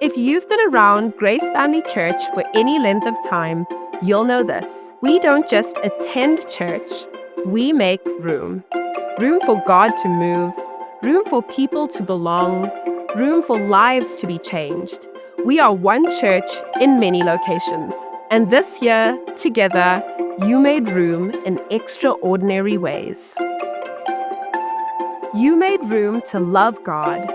If you've been around Grace Family Church for any length of time, you'll know this. We don't just attend church, we make room. Room for God to move, room for people to belong, room for lives to be changed. We are one church in many locations. And this year, together, you made room in extraordinary ways. You made room to love God.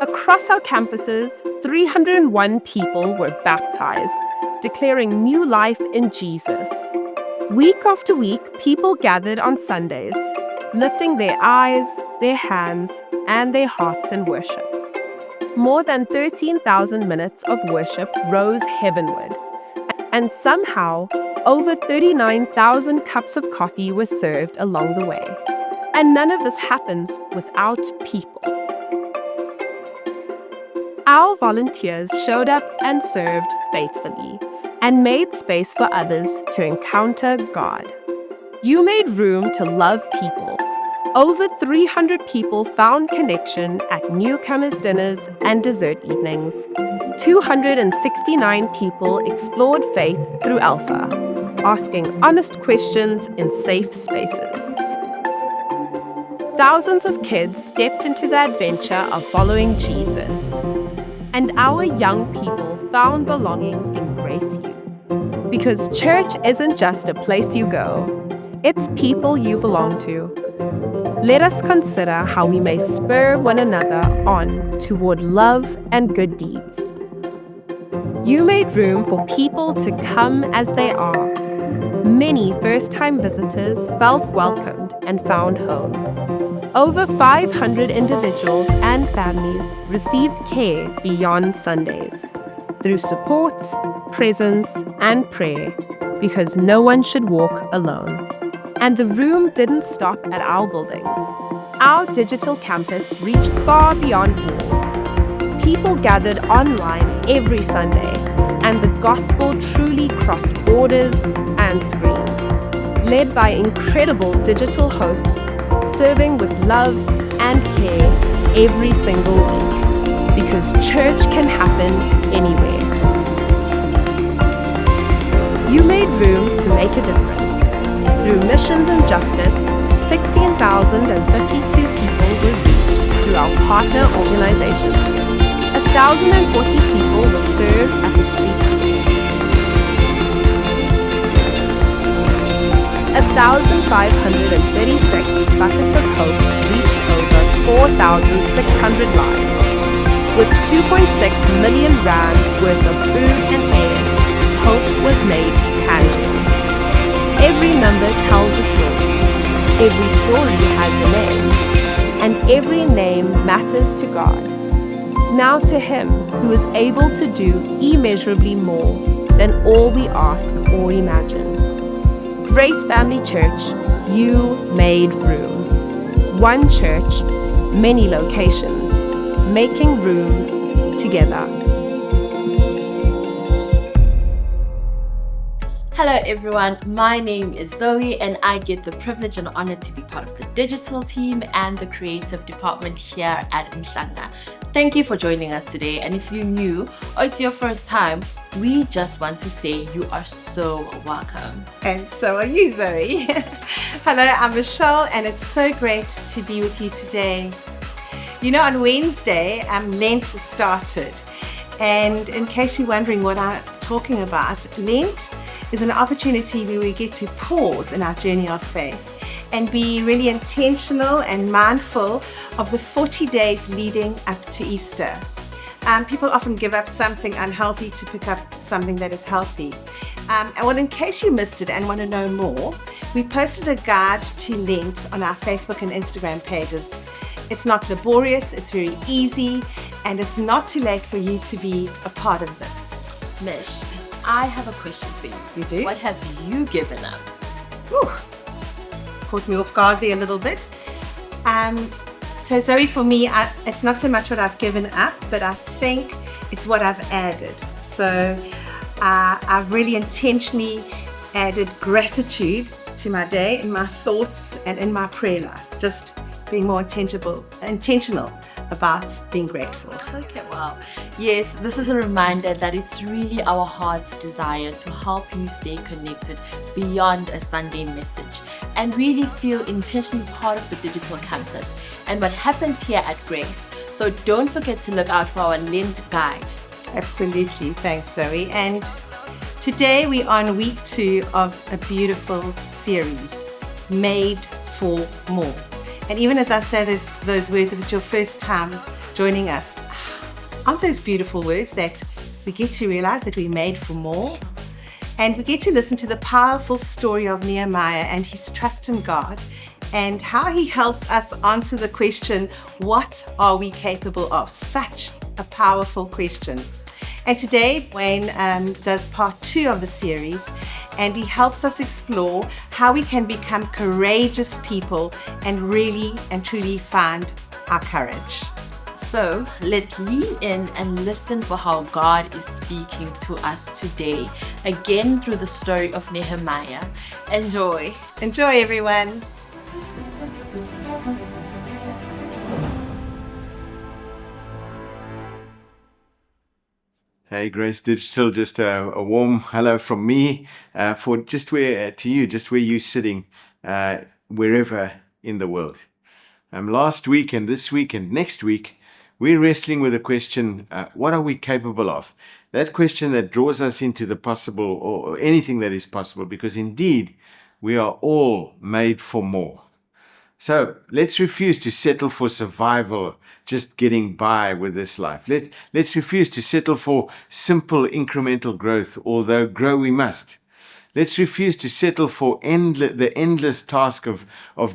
Across our campuses, 301 people were baptized, declaring new life in Jesus. Week after week, people gathered on Sundays, lifting their eyes, their hands, and their hearts in worship. More than 13,000 minutes of worship rose heavenward, and somehow, over 39,000 cups of coffee were served along the way. And none of this happens without people. Our volunteers showed up and served faithfully and made space for others to encounter God. You made room to love people. Over 300 people found connection at newcomers' dinners and dessert evenings. 269 people explored faith through Alpha, asking honest questions in safe spaces. Thousands of kids stepped into the adventure of following Jesus. And our young people found belonging in Grace Youth. Because church isn't just a place you go, it's people you belong to. Let us consider how we may spur one another on toward love and good deeds. You made room for people to come as they are. Many first-time visitors felt welcomed and found home. Over 500 individuals and families received care beyond Sundays through support, presence, and prayer, because no one should walk alone. And the room didn't stop at our buildings. Our digital campus reached far beyond walls. People gathered online every Sunday, and the gospel truly crossed borders and screens. Led by incredible digital hosts, serving with love and care every single week, because church can happen anywhere. You made room to make a difference. Through missions and justice, 16,052 people were reached through our partner organizations. 1,040 people were served at the street school. 1,536 buckets of hope reached over 4,600 lives. With 2.6 million rand worth of food and aid, hope was made tangible. Every number tells a story. Every story has a name. And every name matters to God. Now to Him who is able to do immeasurably more than all we ask or imagine. Grace Family Church, you made room. One church, many locations, making room together. Hello everyone, my name is Zoe and I get the privilege and honor to be part of the digital team and the creative department here at Mhlanga. Thank you for joining us today, and if you're new or it's your first time, we just want to say you are so welcome. And so are you, Zoe. Hello, I'm Michelle and it's so great to be with you today. You know, on Wednesday, Lent started, and in case you're wondering what I'm talking about, Lent is an opportunity where we get to pause in our journey of faith and be really intentional and mindful of the 40 days leading up to Easter. People often give up something unhealthy to pick up something that is healthy. Well, in case you missed it and want to know more, we posted a guide to Lent on our Facebook and Instagram pages. It's not laborious, it's very easy, and it's not too late for you to be a part of this. Mish, I have a question for you. You do? What have you given up? Ooh, caught me off guard there a little bit. So Zoe, for me, it's not so much what I've given up, but I think it's what I've added. So I've really intentionally added gratitude to my day, in my thoughts, and in my prayer life. Just being more intentional about being grateful. Okay, wow. Yes, this is a reminder that it's really our heart's desire to help you stay connected beyond a Sunday message and really feel intentionally part of the digital campus and what happens here at Grace. So don't forget to look out for our Lent guide. Absolutely. Thanks, Zoe. And today we're on week 2 of a beautiful series, Made for More. And even as I say those words, if it's your first time joining us, aren't those beautiful words that we get to realize that we're made for more? And we get to listen to the powerful story of Nehemiah and his trust in God and how he helps us answer the question, what are we capable of? Such a powerful question. And today, Wayne does part 2 of the series, and he helps us explore how we can become courageous people and really and truly find our courage. So let's lean in and listen for how God is speaking to us today, again through the story of Nehemiah. Enjoy. Enjoy, everyone. Hey, Grace Digital, just a warm hello from me for just where you're sitting, wherever in the world. Last week and this week and next week, we're wrestling with the question, what are we capable of? That question that draws us into the possible or anything that is possible, because indeed we are all made for more. So let's refuse to settle for survival, just getting by with this life. Let's refuse to settle for simple incremental growth, although grow we must. Let's refuse to settle for the endless task of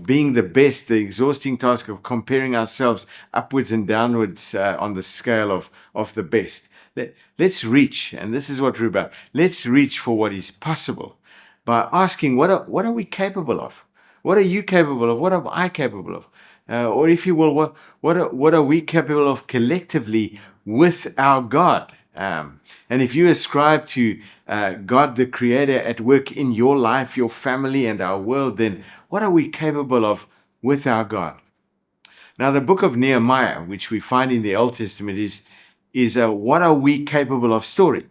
being the best, the exhausting task of comparing ourselves upwards and downwards on the scale of the best. Let's reach, and this is what we're about, let's reach for what is possible by asking, what are we capable of? What are you capable of? What am I capable of? Or if you will, what are we capable of collectively with our God? And if you ascribe to God, the Creator, at work in your life, your family, and our world, then what are we capable of with our God? Now, the book of Nehemiah, which we find in the Old Testament, is a what are we capable of story.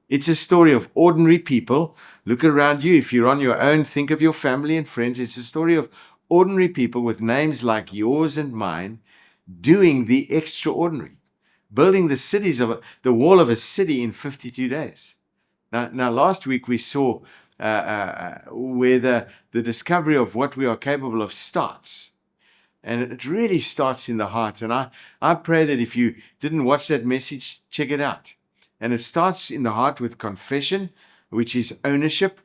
It's a story of ordinary people. Look around you. If you're on your own, think of your family and friends. It's a story of ordinary people with names like yours and mine doing the extraordinary, building the wall of a city in 52 days. Now last week we saw where the discovery of what we are capable of starts. And it really starts in the heart. And I pray that if you didn't watch that message, check it out. And it starts in the heart with confession, which is ownership,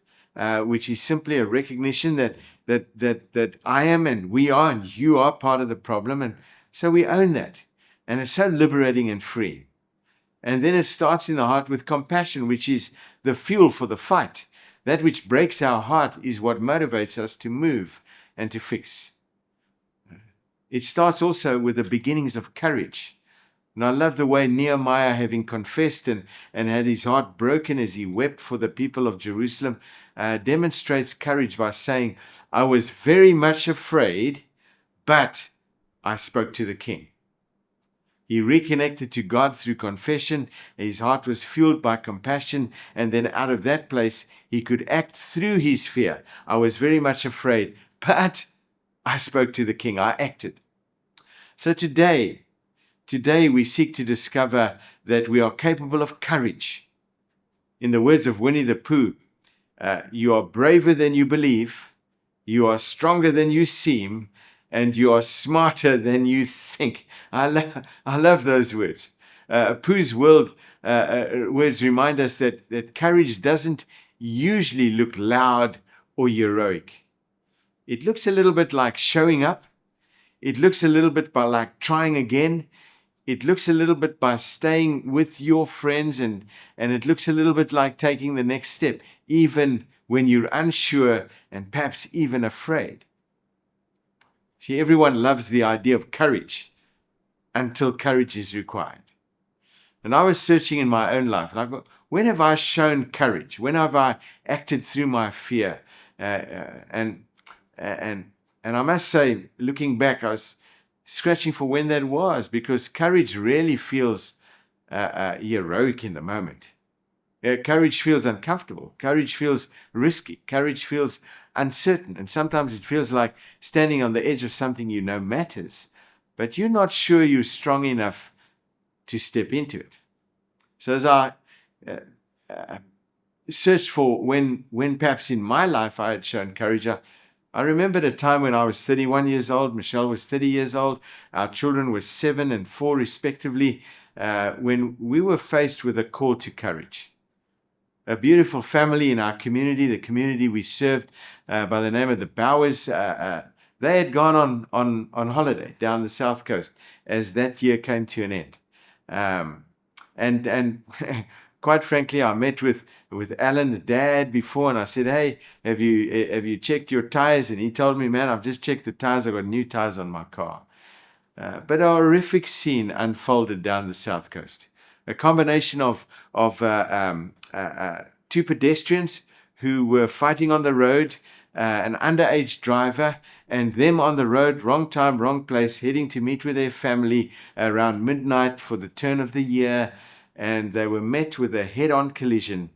which is simply a recognition that I am and we are and you are part of the problem. And so we own that. And it's so liberating and free. And then it starts in the heart with compassion, which is the fuel for the fight. That which breaks our heart is what motivates us to move and to fix. It starts also with the beginnings of courage. And I love the way Nehemiah, having confessed and had his heart broken as he wept for the people of Jerusalem, demonstrates courage by saying, I was very much afraid, but I spoke to the king. He reconnected to God through confession. His heart was fueled by compassion. And then out of that place, he could act through his fear. I was very much afraid, but I spoke to the king. I acted. So today we seek to discover that we are capable of courage. In the words of Winnie the Pooh, you are braver than you believe, you are stronger than you seem, and you are smarter than you think. I love those words. Pooh's words remind us that courage doesn't usually look loud or heroic. It looks a little bit like showing up. It looks a little bit like trying again. It looks a little bit by staying with your friends, and it looks a little bit like taking the next step, even when you're unsure and perhaps even afraid. See, everyone loves the idea of courage until courage is required. And I was searching in my own life, and I thought, when have I shown courage? When have I acted through my fear? And I must say, looking back, I was scratching for when that was, because courage really feels heroic in the moment. Courage feels uncomfortable. Courage feels risky. Courage feels uncertain. And sometimes it feels like standing on the edge of something you know matters, but you're not sure you're strong enough to step into it. So as I searched for when perhaps in my life I had shown courage, I remembered a time when I was 31 years old, Michelle was 30 years old, our children were 7 and 4 respectively, when we were faced with a call to courage. A beautiful family in our community, the community we served by the name of the Bowers, they had gone on holiday down the south coast as that year came to an end. And quite frankly, I met with Alan, the dad, before, and I said, "Hey, have you checked your tires?" And he told me, "Man, I've just checked the tires. I've got new tires on my car." But a horrific scene unfolded down the south coast. A combination of two pedestrians who were fighting on the road, an underage driver, and them on the road, wrong time, wrong place, heading to meet with their family around midnight for the turn of the year. And they were met with a head-on collision,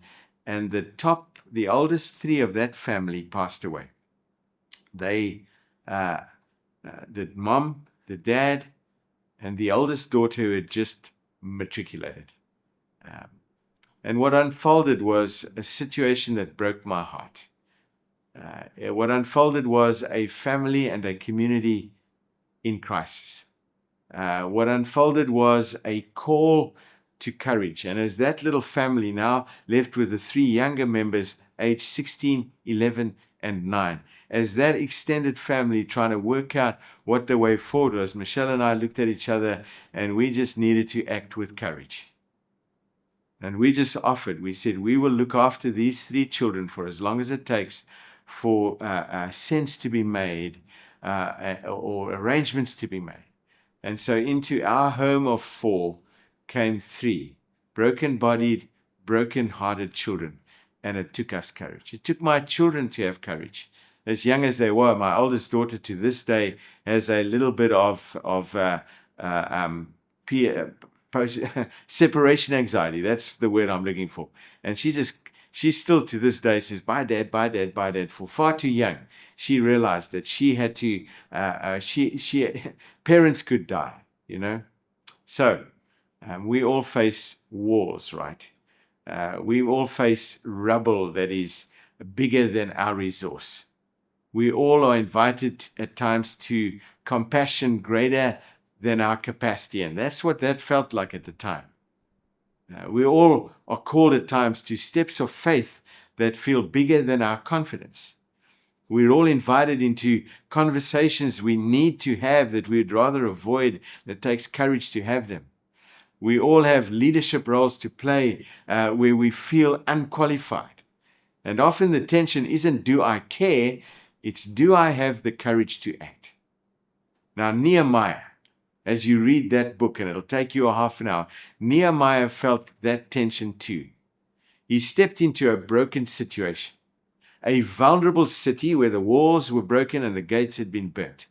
and the oldest 3 of that family passed away. The mom, the dad, and the oldest daughter who had just matriculated. And what unfolded was a situation that broke my heart. What unfolded was a family and a community in crisis. What unfolded was a call to courage. And as that little family now left with the 3 younger members, aged 16, 11, and 9, as that extended family trying to work out what the way forward was, Michelle and I looked at each other and we just needed to act with courage. And we just offered, we said, we will look after these 3 children for as long as it takes for sense to be made or arrangements to be made. And so into our home of 4 came 3 broken-bodied, broken-hearted children. And it took us courage. It took my children to have courage. As young as they were, my oldest daughter to this day has a little bit of separation anxiety. That's the word I'm looking for. And she still to this day says, "Bye, Dad, bye, Dad, bye, Dad." For far too young, she realized that she had to, parents could die, you know. So we all face wars, right? We all face rubble that is bigger than our resource. We all are invited at times to compassion greater than our capacity. And that's what that felt like at the time. We all are called at times to steps of faith that feel bigger than our confidence. We're all invited into conversations we need to have that we'd rather avoid. It takes courage to have them. We all have leadership roles to play where we feel unqualified. And often the tension isn't, do I care? It's, do I have the courage to act? Now, Nehemiah, as you read that book, and it'll take you a half an hour, Nehemiah felt that tension too. He stepped into a broken situation, a vulnerable city where the walls were broken and the gates had been burnt.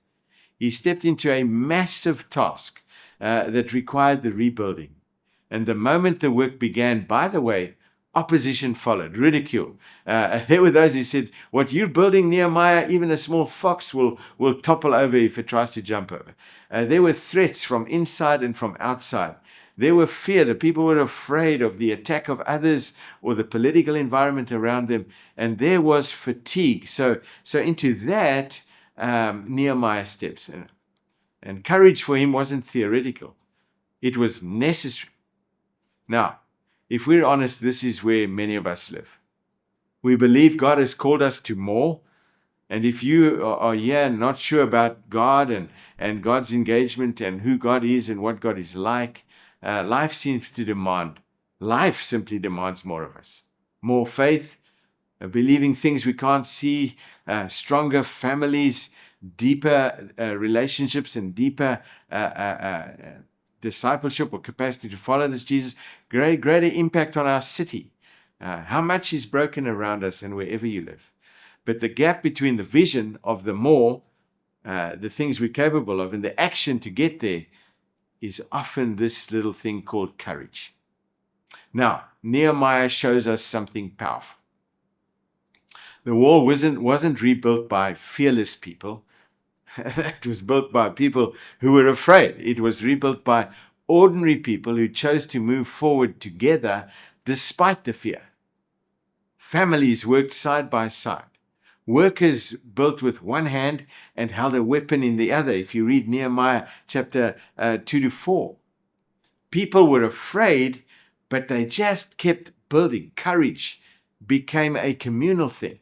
He stepped into a massive task that required the rebuilding. And the moment the work began, by the way, opposition followed, ridicule. There were those who said, "What you're building, Nehemiah, even a small fox will topple over if it tries to jump over." There were threats from inside and from outside. There were fear. The people were afraid of the attack of others or the political environment around them. And there was fatigue. So into that, Nehemiah steps in. And courage for him wasn't theoretical. It was necessary. Now, if we're honest, this is where many of us live. We believe God has called us to more. And if you are here not sure about God and God's engagement and who God is and what God is like, life simply demands more of us. More faith, believing things we can't see, stronger families, deeper relationships and deeper discipleship or capacity to follow this Jesus, greater impact on our city. How much is broken around us and wherever you live. But the gap between the vision of the more, the things we're capable of, and the action to get there is often this little thing called courage. Now, Nehemiah shows us something powerful. The wall wasn't rebuilt by fearless people. It was built by people who were afraid. It was rebuilt by ordinary people who chose to move forward together despite the fear. Families worked side by side. Workers built with one hand and held a weapon in the other. If you read Nehemiah chapter 2-4, people were afraid, but they just kept building. Courage became a communal thing.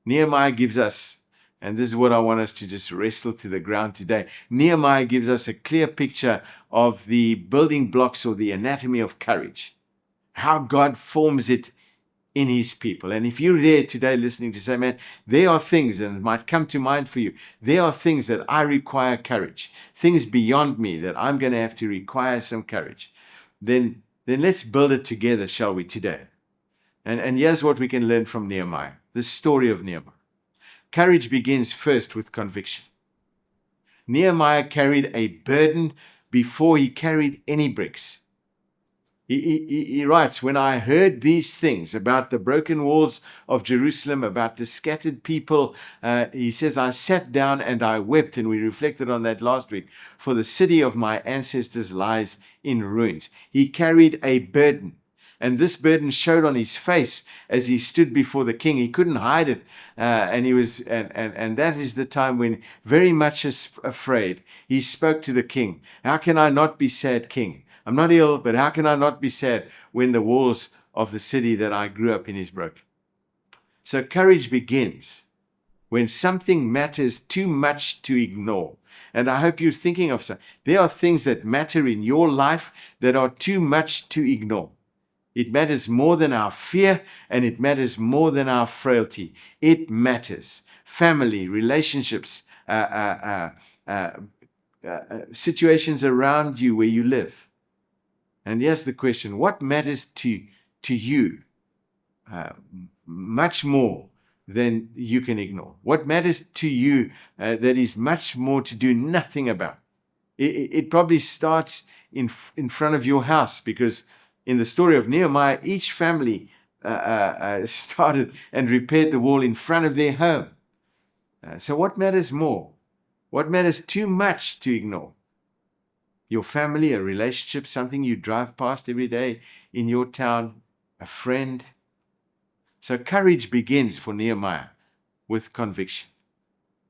Nehemiah gives us, and this is what I want us to just wrestle to the ground today. Nehemiah gives us a clear picture of the building blocks or the anatomy of courage, how God forms it in his people. And if you're there today listening to say, man, there are things, and it might come to mind for you, there are things that I require courage, things beyond me that I'm going to have to require some courage, then let's build it together, shall we, today? And here's what we can learn from Nehemiah, the story of Nehemiah. Courage begins first with conviction. Nehemiah carried a burden before he carried any bricks. He writes, when I heard these things about the broken walls of Jerusalem, about the scattered people, he says, I sat down and I wept, and we reflected on that last week, for the city of my ancestors lies in ruins. He carried a burden, and this burden showed on his face as he stood before the king. He couldn't hide it, and that is the time when, very much afraid, he spoke to the king. How can I not be sad, king? I'm not ill, but how can I not be sad when the walls of the city that I grew up in is broken? So courage begins when something matters too much to ignore. And I hope you're thinking of some. There are things that matter in your life that are too much to ignore. It matters more than our fear, and it matters more than our frailty. It matters. Family, relationships, situations around you where you live. And here's the question, what matters to you much more than you can ignore? What matters to you that is much more to do nothing about? It probably starts in front of your house, because in the story of Nehemiah, each family started and repaired the wall in front of their home. So what matters more? What matters too much to ignore? Your family, a relationship, something you drive past every day in your town, a friend. So courage begins for Nehemiah with conviction.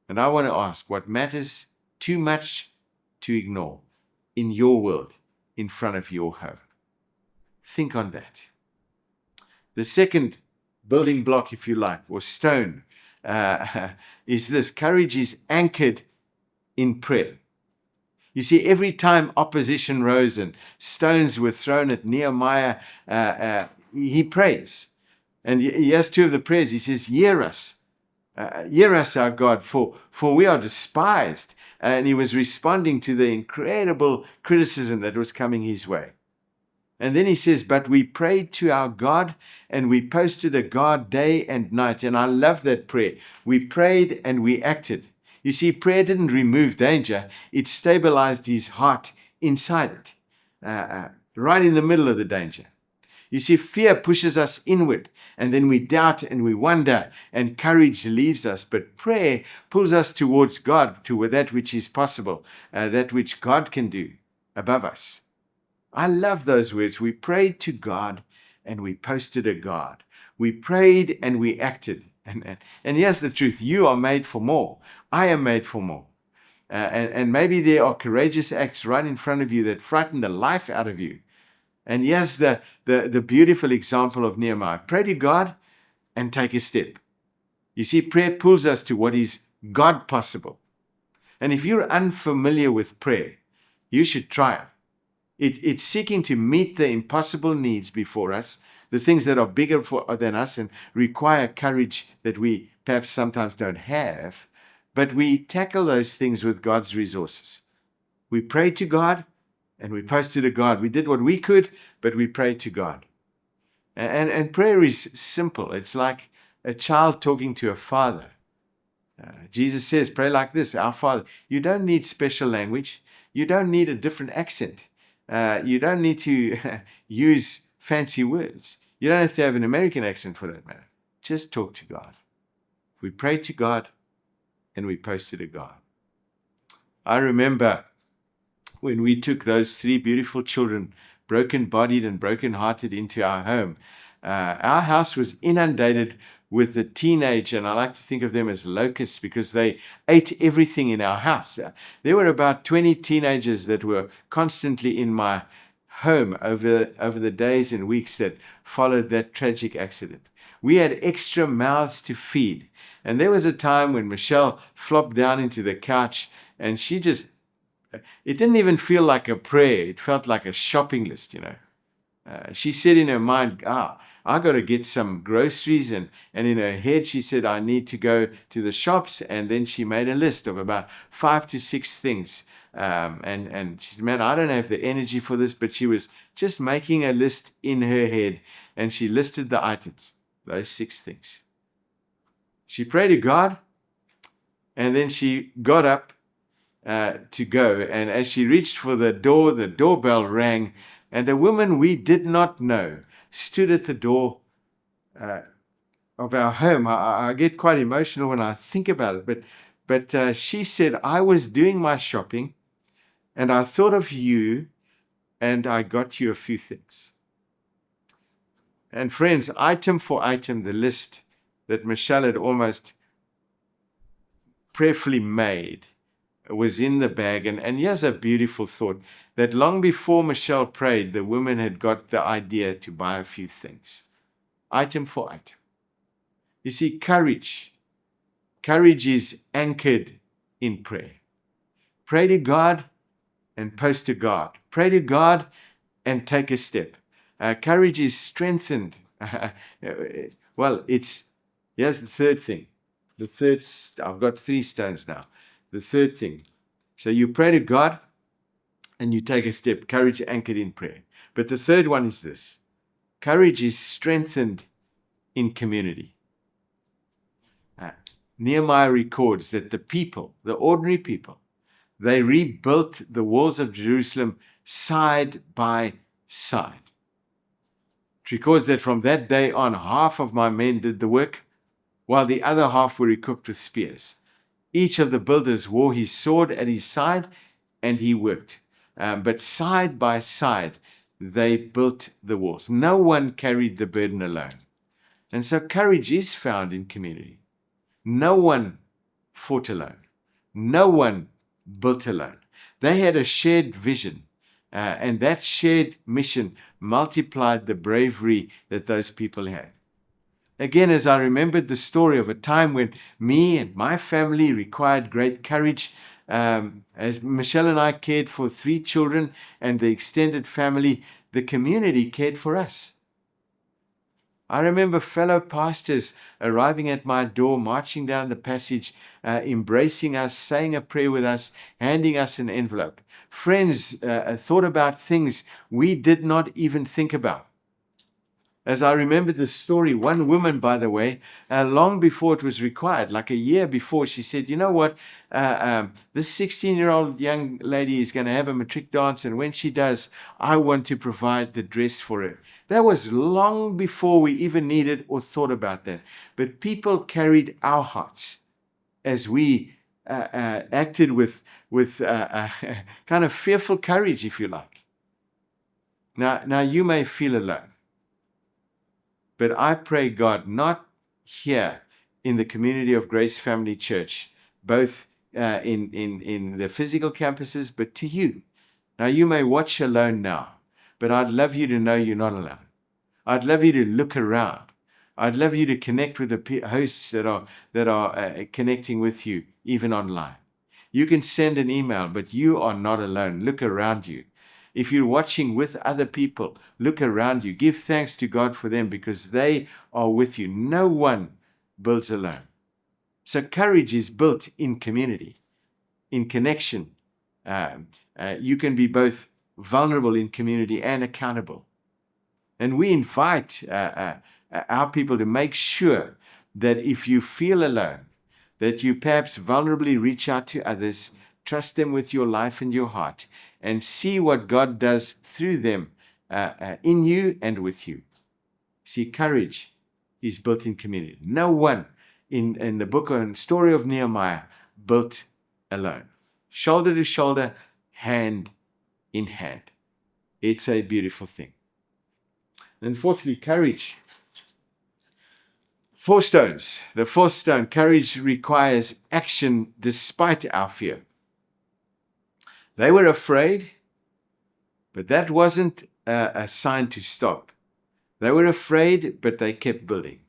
And I want to ask, what matters too much to ignore in your world, in front of your home? Think on that. The second building block, if you like, or stone, is this. Courage is anchored in prayer. You see, every time opposition rose and stones were thrown at Nehemiah, he prays. And he has two of the prayers. He says, hear us, our God, for we are despised. And he was responding to the incredible criticism that was coming his way. And then he says, but we prayed to our God, and we posted a guard day and night. And I love that prayer. We prayed and we acted. You see, prayer didn't remove danger. It stabilized his heart inside it, right in the middle of the danger. You see, fear pushes us inward, and then we doubt and we wonder, and courage leaves us. But prayer pulls us towards God, to that which is possible, that which God can do above us. I love those words. We prayed to God and we posted a guard. We prayed and we acted. And here's the truth. You are made for more. I am made for more. And maybe there are courageous acts right in front of you that frighten the life out of you. And here's the beautiful example of Nehemiah. Pray to God and take a step. You see, prayer pulls us to what is God possible. And if you're unfamiliar with prayer, you should try it. It's seeking to meet the impossible needs before us, the things that are bigger than us and require courage that we perhaps sometimes don't have, but we tackle those things with God's resources. We prayed to God and we posted to God. We did what we could, but we prayed to God. And prayer is simple. It's like a child talking to a father. Jesus says, pray like this, our Father. You don't need special language. You don't need a different accent. You don't need to use fancy words. You don't have to have an American accent for that matter. Just talk to God. We pray to God and we post it to God. I remember when we took those 3 beautiful children, broken-bodied and broken-hearted, into our home. Our house was inundated with the teenage, and I like to think of them as locusts because they ate everything in our house. There were about 20 teenagers that were constantly in my home over the days and weeks that followed that tragic accident. We had extra mouths to feed. And there was a time when Michelle flopped down into the couch and it didn't even feel like a prayer. It felt like a shopping list, She said in her mind, I got to get some groceries. And in her head, she said, I need to go to the shops. And then she made a list of about 5 to 6 things. And she said, man, I don't have the energy for this. But she was just making a list in her head. And she listed the items, those 6 things. She prayed to God. And then she got up to go. And as she reached for the door, the doorbell rang. And a woman we did not know stood at the door of our home. I get quite emotional when I think about it. But she said, I was doing my shopping and I thought of you and I got you a few things. And friends, item for item, the list that Michelle had almost prayerfully made was in the bag. And here's a beautiful thought, that long before Michelle prayed, the woman had got the idea to buy a few things, item for item. You see, courage is anchored in prayer. Pray to God and post to God. Pray to God and take a step. Courage is strengthened. Here's the third thing. I've got 3 stones now. The third thing. So you pray to God and you take a step. Courage anchored in prayer. But the third one is this. Courage is strengthened in community. Nehemiah records that the people, the ordinary people, they rebuilt the walls of Jerusalem side by side. It records that from that day on, half of my men did the work, while the other half were equipped with spears. Each of the builders wore his sword at his side, and he worked. But side by side, they built the walls. No one carried the burden alone. And so courage is found in community. No one fought alone. No one built alone. They had a shared vision, and that shared mission multiplied the bravery that those people had. Again, as I remembered the story of a time when me and my family required great courage, as Michelle and I cared for 3 children and the extended family, the community cared for us. I remember fellow pastors arriving at my door, marching down the passage, embracing us, saying a prayer with us, handing us an envelope. Friends thought about things we did not even think about. As I remember the story, one woman, by the way, long before it was required, like a year before, she said, you know what, this 16-year-old young lady is going to have a matric dance, and when she does, I want to provide the dress for her. That was long before we even needed or thought about that. But people carried our hearts as we acted with kind of fearful courage, if you like. Now you may feel alone. But I pray, God, not here in the community of Grace Family Church, both in the physical campuses, but to you. Now, you may watch alone now, but I'd love you to know you're not alone. I'd love you to look around. I'd love you to connect with the hosts that are connecting with you, even online. You can send an email, but you are not alone. Look around you. If you're watching with other people, look around you. Give thanks to God for them because they are with you. No one builds alone. So courage is built in community, in connection. You can be both vulnerable in community and accountable. And we invite our people to make sure that if you feel alone, that you perhaps vulnerably reach out to others, Trust them with your life and your heart, and see what God does through them in you and with you. See, courage is built in community. No one in the book and story of Nehemiah built alone. Shoulder to shoulder, hand in hand. It's a beautiful thing. And fourthly, courage. 4 stones. The 4th stone, courage requires action despite our fear. They were afraid, but that wasn't a sign to stop. They were afraid, but they kept building.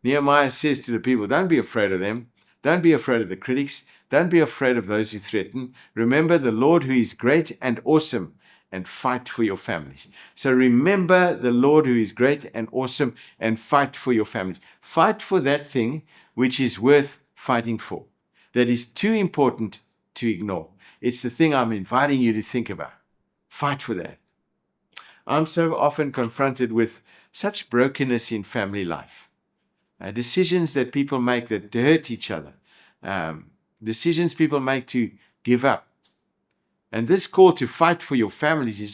Nehemiah says to the people, don't be afraid of them. Don't be afraid of the critics. Don't be afraid of those who threaten. Remember the Lord who is great and awesome, and fight for your families. So remember the Lord who is great and awesome, and fight for your families. Fight for that thing which is worth fighting for, that is too important to ignore. It's the thing I'm inviting you to think about. Fight for that. I'm so often confronted with such brokenness in family life. Decisions that people make that hurt each other. Decisions people make to give up. And this call to fight for your families is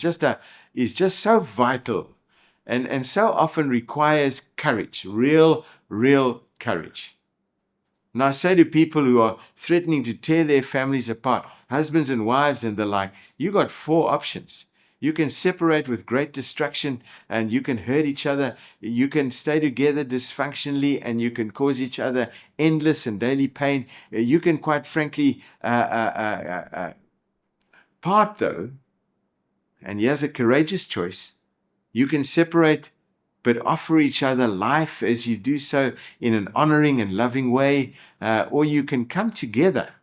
just so vital, and so often requires courage, real courage. And I say to people who are threatening to tear their families apart, husbands and wives and the like, you got 4 options. You can separate with great destruction, and you can hurt each other. You can stay together dysfunctionally, and you can cause each other endless and daily pain. You can, quite frankly, part though, and here's a courageous choice. You can separate, but offer each other life as you do so in an honoring and loving way, or you can come together,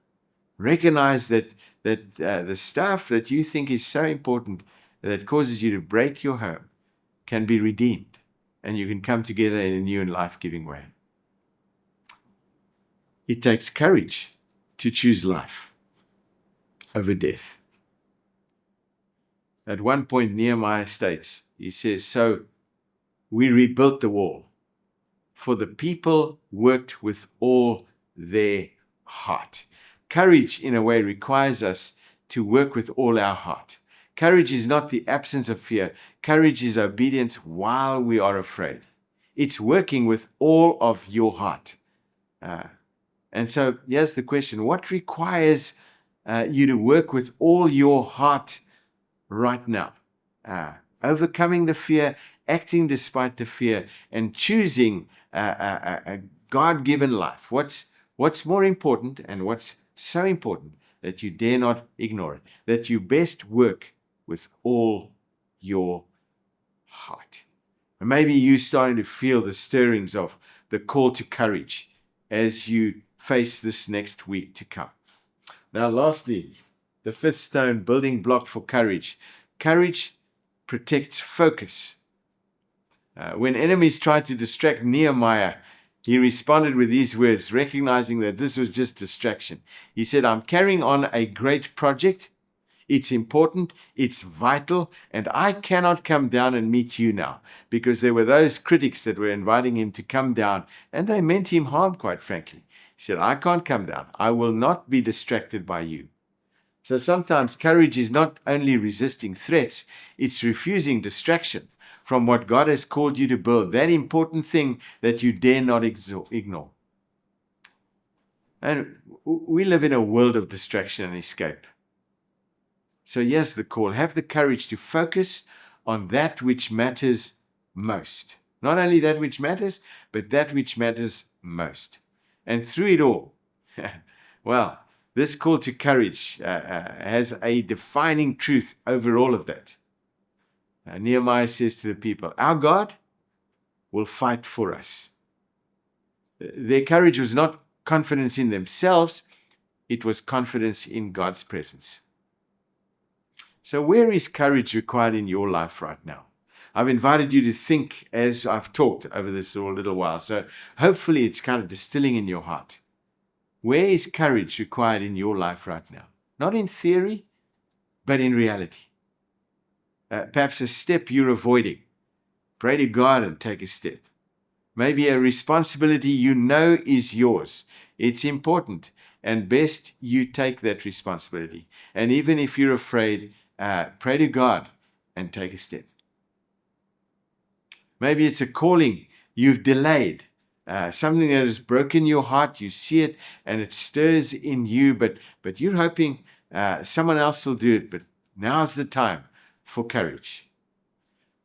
recognize that the stuff that you think is so important that causes you to break your home can be redeemed, and you can come together in a new and life-giving way. It takes courage to choose life over death. At one point, Nehemiah states, he says, so we rebuilt the wall, for the people worked with all their heart. Courage, in a way, requires us to work with all our heart. Courage is not the absence of fear. Courage is obedience while we are afraid. It's working with all of your heart. And so here's the question. What requires you to work with all your heart right now? Overcoming the fear, acting despite the fear, and choosing a God-given life. What's more important, and what's so important that you dare not ignore it, that you best work with all your heart. And maybe you're starting to feel the stirrings of the call to courage as you face this next week to come. Now, lastly, the 5th stone, building block for courage. Courage protects focus. When enemies tried to distract Nehemiah, he responded with these words, recognizing that this was just distraction. He said, I'm carrying on a great project. It's important, it's vital, and I cannot come down and meet you now, because there were those critics that were inviting him to come down, and they meant him harm, quite frankly. He said, I can't come down. I will not be distracted by you. So sometimes courage is not only resisting threats, it's refusing distraction from what God has called you to build, that important thing that you dare not ignore. And we live in a world of distraction and escape. So here's the call. Have the courage to focus on that which matters most. Not only that which matters, but that which matters most. And through it all, well, this call to courage has a defining truth over all of that. Nehemiah says to the people, our God will fight for us. Their courage was not confidence in themselves, it was confidence in God's presence. So where is courage required in your life right now? I've invited you to think as I've talked over this little while. So hopefully it's kind of distilling in your heart. Where is courage required in your life right now? Not in theory, but in reality. Perhaps a step you're avoiding. Pray to God and take a step. Maybe a responsibility you know is yours. It's important. and best you take that responsibility. And even if you're afraid, pray to God and take a step. Maybe it's a calling you've delayed, something that has broken your heart. You see it and it stirs in you, but you're hoping someone else will do it. But now's the time for courage.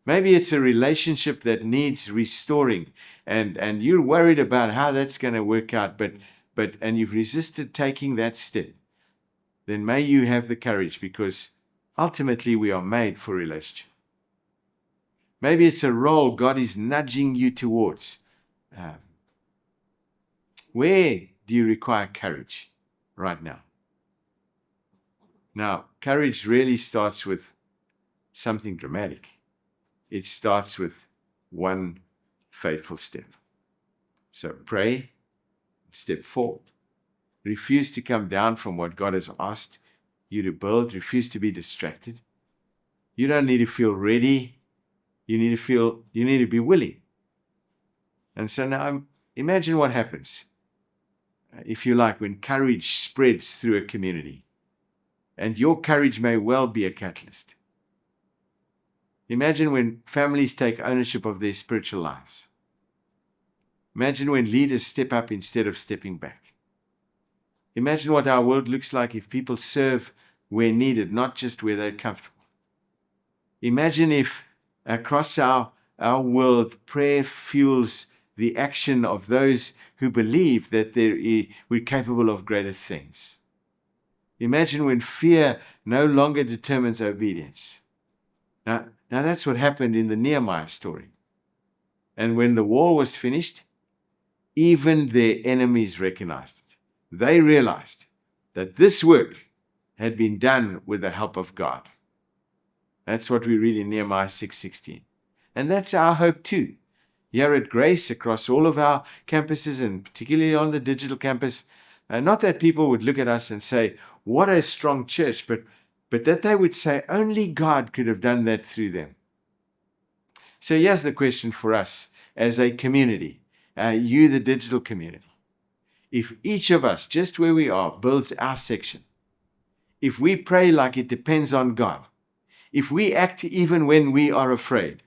Maybe it's a relationship that needs restoring, and you're worried about how that's going to work out, and you've resisted taking that step. Then may you have the courage, because ultimately we are made for relationship. Maybe it's a role God is nudging you towards. Where do you require courage right now? Now, courage really starts with something dramatic. It starts with one faithful step. So pray, step forward. Refuse to come down from what God has asked you to build. Refuse to be distracted. You don't need to feel ready. You need to be willing. And so now imagine what happens, if you like, when courage spreads through a community. And your courage may well be a catalyst. Imagine when families take ownership of their spiritual lives. Imagine when leaders step up instead of stepping back. Imagine what our world looks like if people serve where needed, not just where they're comfortable. Imagine if across our world, prayer fuels the action of those who believe that we're capable of greater things. Imagine when fear no longer determines obedience. Now that's what happened in the Nehemiah story. And when the wall was finished, even their enemies recognized it. They realized that this work had been done with the help of God. That's what we read in Nehemiah 6:16. And that's our hope too. Here at Grace, across all of our campuses, and particularly on the digital campus, not that people would look at us and say, what a strong church, but that they would say, only God could have done that through them. So here's the question for us as a community, you, the digital community. If each of us, just where we are, builds our section, if we pray like it depends on God, if we act even when we are afraid,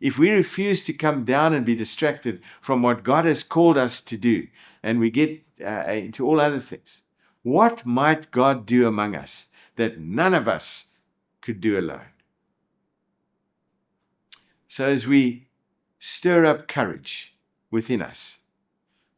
if we refuse to come down and be distracted from what God has called us to do, and we get into all other things, what might God do among us that none of us could do alone? So as we stir up courage within us,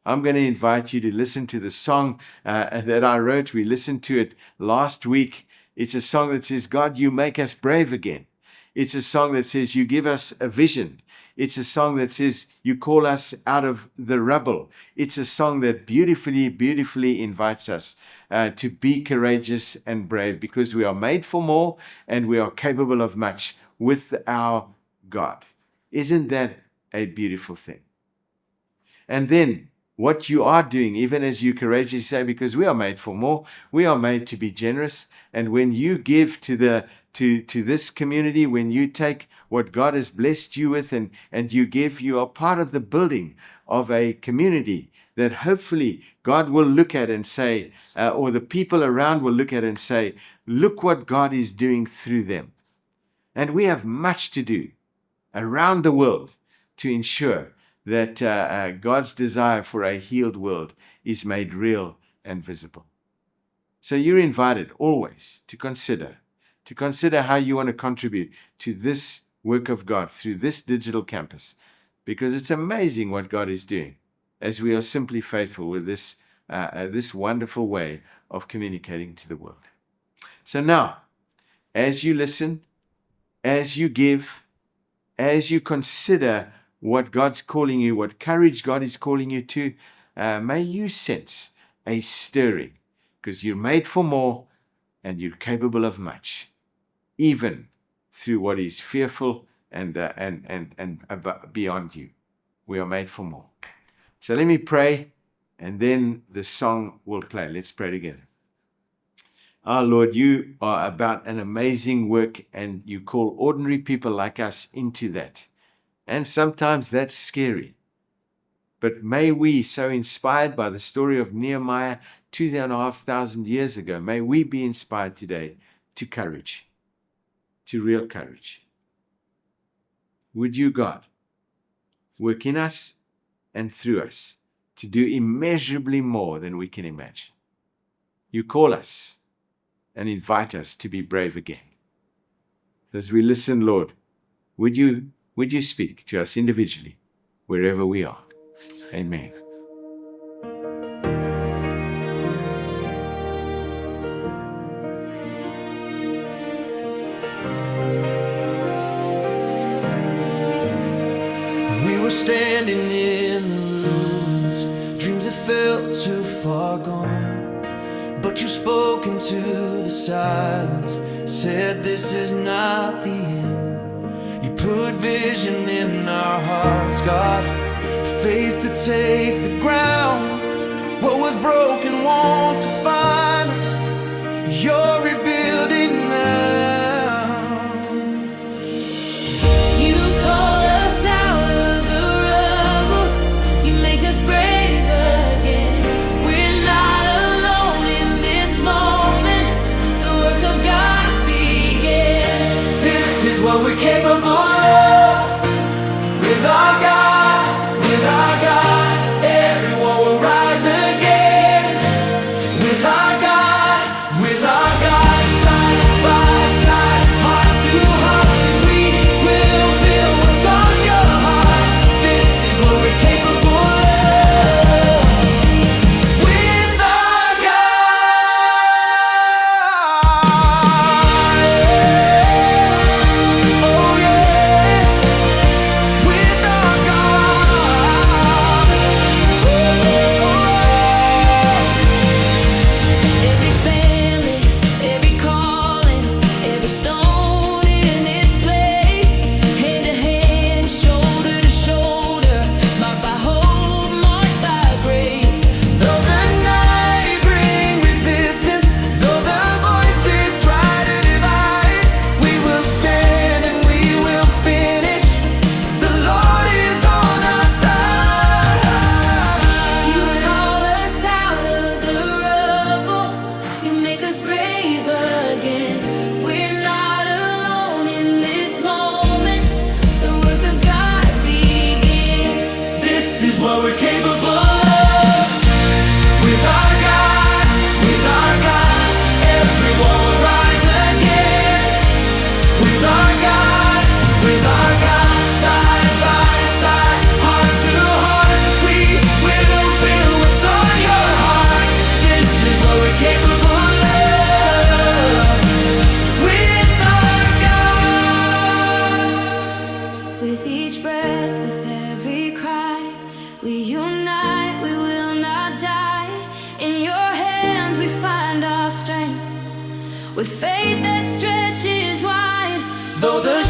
I'm going to invite you to listen to the song that I wrote. We listened to it last week. It's a song that says, God, you make us brave again. It's a song that says, you give us a vision. It's a song that says, you call us out of the rubble. It's a song that beautifully, beautifully invites us to be courageous and brave, because we are made for more and we are capable of much with our God. Isn't that a beautiful thing? And then what you are doing, even as you courageously say, because we are made for more, we are made to be generous. And when you give to this community, when you take what God has blessed you with and you give, you are part of the building of a community that hopefully God will look at and say, or the people around will look at and say, look what God is doing through them. And we have much to do around the world to ensure that God's desire for a healed world is made real and visible. So you're invited always to consider how you want to contribute to this work of God through this digital campus, because it's amazing what God is doing as we are simply faithful with this wonderful way of communicating to the world. So now, as you listen, as you give, as you consider what God's calling you, what courage God is calling you to, may you sense a stirring, because you're made for more and you're capable of much, even through what is fearful and beyond you. We are made for more. So let me pray, and then the song will play. Let's pray together. Our Lord, you are about an amazing work, and you call ordinary people like us into that. And sometimes that's scary. But may we, so inspired by the story of Nehemiah, 2,500 years ago, may we be inspired today to courage, to real courage. Would you, God, work in us and through us to do immeasurably more than we can imagine? You call us and invite us to be brave again. As we listen, Lord, would you speak to us individually, wherever we are? Amen. We were standing in the ruins, dreams that felt too far gone. But you spoke into the silence, said this is not the end. You put vision in our hearts, God, faith to take the ground. What was broken won't define us. You're rebuilding now. You call us out of the rubble. You make us brave again. We're not alone in this moment. The work of God begins. This is what we're capable of. With our God, with our God, everyone will rise again. With our God, side by side, heart to heart, we will build what's on your heart. This is what we're capable of. With our God, oh yeah. With our God, Every family, every calling, every stone in its place. Hand to hand, shoulder to shoulder, marked by hope, marked by grace. though the night bring resistance, though the voices try to divide, we will stand and we will finish. The Lord is on our side. You call us out of the rubble. You make us brave again. We're not alone in this moment. The work of God begins. This is what we're capable of. With our God, everyone will rise again. With our God, side by side, heart to heart, we will build what's on your heart. This is what we're capable of. With our God. With each breath, with every cry, we unite, we will not die. In your hands we find our strength, with faith that stretches wide. Though the